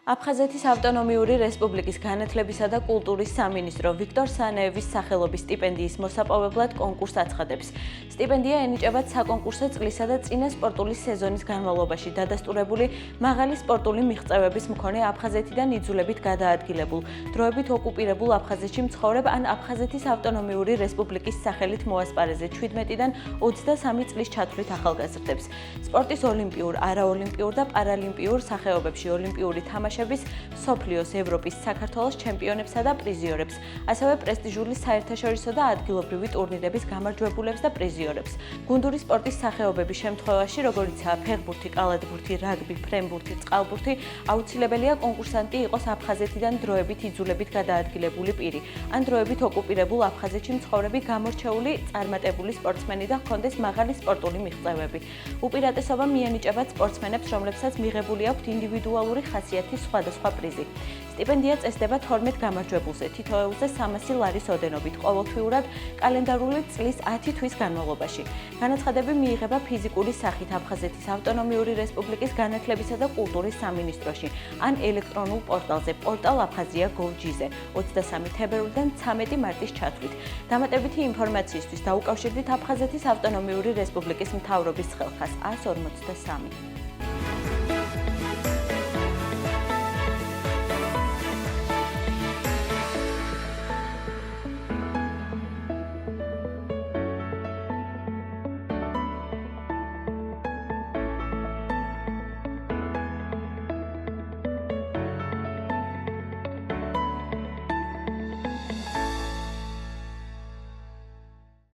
აფხაზეთის ავტონომიური რესპუბლიკის განათლებისა და კულტურის სამინისტრო ვიქტორ სანეევის სახელობის სტიპენდიის მოსაპოვებლად კონკურსს აცხადებს. სტიპენდია ენიჭებათ საკონკურსო წლისა და წინა სპორტული სეზონის განმავლობაში დადასტურებული მაღალი სპორტული მიღწევების მქონე აფხაზეთიდან იძულებით გადაადგილებულ, დროებით ოკუპირებულ აფხაზეთში მცხოვრებ ან აფხაზეთის ავტონომიური რესპუბლიკის სახელით მოასპარეზე 17-დან 23 წლის ჩათვლით ახალგაზრდებს. სპორტის ოლიმპიურ, არაოლიმპიურ და პარალიმპიურ სახეობებში ოლიმპიური თამაშების სოფლიოს, ევროპის, საქართველოს ჩემპიონებსა და პრიზიორებს, ასევე პრესტიჟული საერთაშორისო და ადგილობრივი ტურნირების გამარჯვებულებს და პრიზიორებს. გუნდური სპორტის სახეობების შემთხვევაში, როგორიცაა ფეხბურთი, კალათბურთი, რაგბი, ფრენბურთი, წყალბურთი, აუცილებელია კონკურსანტი იყოს აფხაზეთიდან დროებით იძულებით გადაადგილებული პირი, ან დროებით ოკუპირებულ აფხაზეთში მცხოვრები გამორჩეული წარმატებული სპორტსმენი და ჰქონდეს მაღალი სპორტული მიღწევები. უპირატესობა მიენიჭებათ სპორტსმენებს, რომლებსაც მიღებული აქვთ ინდივიდუალური ხასიათის სხვადასხვა პრიზი. სტიპენდია წესდება 12 გამარჯვებულზე, თითოეულზე 300 ლარის ოდენობით, ყოველთვიურად კალენდარული წლის 10 თვის განმავლობაში. განაცხადები მიიღება ფიზიკური სახით აფხაზეთის ავტონომიური რესპუბლიკის განათლებისა და კულტურის სამინისტროში, ან ელექტრონულ პორტალზე პორტალ აფხაზია.gov.gz 23 თებერვლიდან 13 მარტის ჩათვლით. დამატებითი ინფორმაციისთვის დაუკავშირდით აფხაზეთის ავტონომიური რესპუბლიკის მთავრობის ხელხას 153.